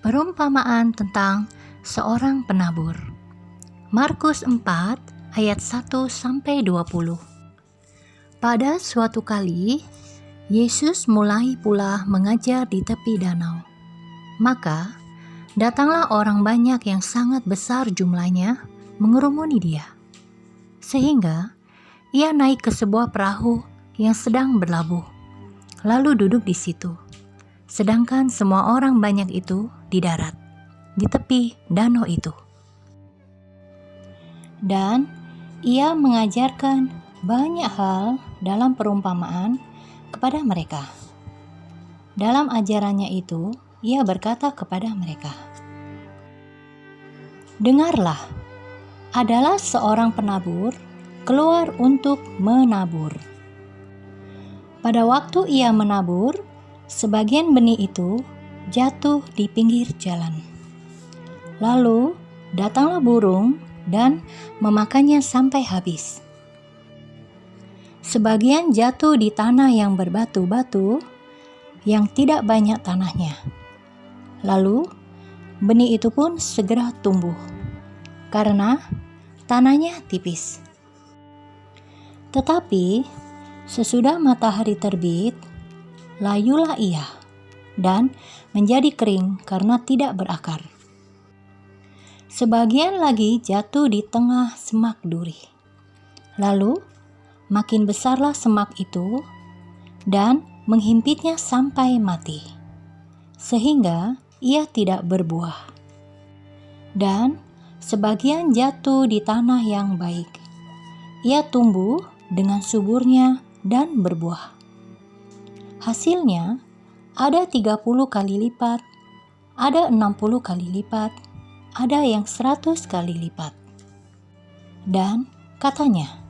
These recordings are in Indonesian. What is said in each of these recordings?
Perumpamaan tentang seorang penabur. Markus 4 ayat 1-20. Pada suatu kali, Yesus mulai pula mengajar di tepi danau. Maka, datanglah orang banyak yang sangat besar jumlahnya mengerumuni dia. Sehingga, ia naik ke sebuah perahu yang sedang berlabuh, lalu duduk di situ. Sedangkan semua orang banyak itu di darat, di tepi danau itu. Dan ia mengajarkan banyak hal dalam perumpamaan kepada mereka. Dalam ajarannya itu, ia berkata kepada mereka, "Dengarlah, adalah seorang penabur keluar untuk menabur. Pada waktu ia menabur, sebagian benih itu jatuh di pinggir jalan. Lalu datanglah burung dan memakannya sampai habis. Sebagian jatuh di tanah yang berbatu-batu, yang tidak banyak tanahnya. Lalu benih itu pun segera tumbuh, karena tanahnya tipis. Tetapi sesudah matahari terbit, layulah ia dan menjadi kering karena tidak berakar. Sebagian lagi jatuh di tengah semak duri. Lalu makin besarlah semak itu dan menghimpitnya sampai mati, sehingga ia tidak berbuah. Dan sebagian jatuh di tanah yang baik. Ia tumbuh dengan suburnya dan berbuah. Hasilnya ada 30 kali lipat, ada 60 kali lipat, ada yang 100 kali lipat." Dan katanya,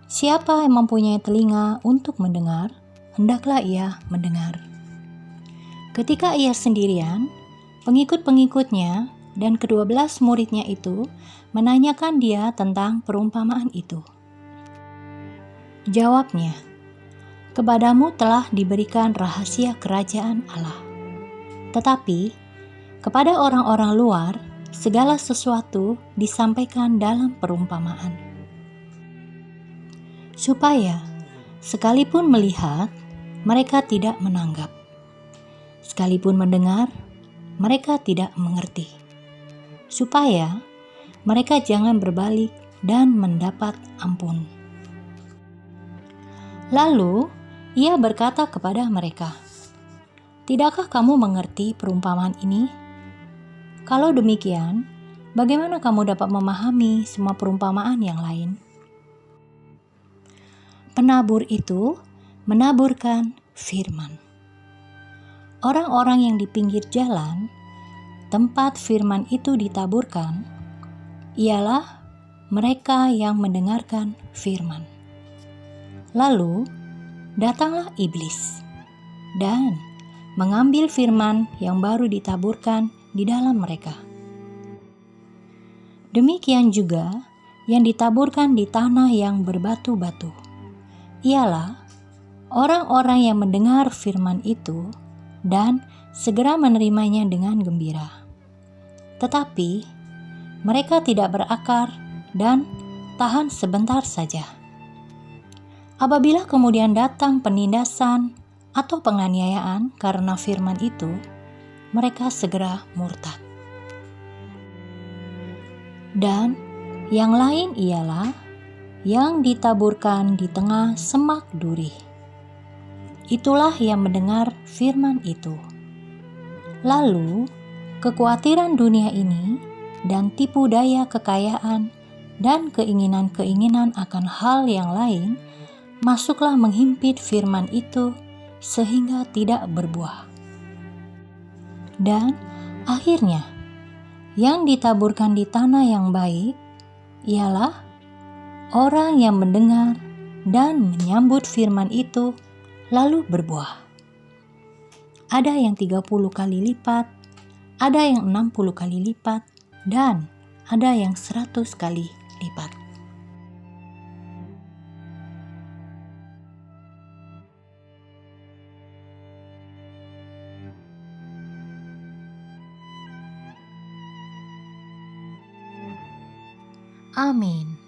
"Siapa yang mempunyai telinga untuk mendengar, hendaklah ia mendengar." Ketika ia sendirian, pengikut-pengikutnya dan ke-12 muridnya itu menanyakan dia tentang perumpamaan itu. Jawabnya, "Kepadamu telah diberikan rahasia kerajaan Allah. Tetapi kepada orang-orang luar, segala sesuatu disampaikan dalam perumpamaan, supaya sekalipun melihat, mereka tidak menanggap. Sekalipun mendengar, mereka tidak mengerti. Supaya mereka jangan berbalik dan mendapat ampun." Lalu ia berkata kepada mereka, "Tidakkah kamu mengerti perumpamaan ini? Kalau demikian, bagaimana kamu dapat memahami semua perumpamaan yang lain?" Penabur itu menaburkan firman. Orang-orang yang di pinggir jalan, tempat firman itu ditaburkan, ialah mereka yang mendengarkan firman. Lalu datanglah iblis dan mengambil firman yang baru ditaburkan di dalam mereka. Demikian juga yang ditaburkan di tanah yang berbatu-batu, ialah orang-orang yang mendengar firman itu dan segera menerimanya dengan gembira. Tetapi mereka tidak berakar dan tahan sebentar saja. Apabila kemudian datang penindasan atau penganiayaan karena firman itu, mereka segera murtad. Dan yang lain ialah yang ditaburkan di tengah semak duri. Itulah yang mendengar firman itu. Lalu kekhawatiran dunia ini dan tipu daya kekayaan dan keinginan-keinginan akan hal yang lain masuklah menghimpit firman itu sehingga tidak berbuah. Dan akhirnya yang ditaburkan di tanah yang baik ialah orang yang mendengar dan menyambut firman itu lalu berbuah. Ada yang 30 kali lipat, ada yang 60 kali lipat, dan ada yang 100 kali lipat. Amin.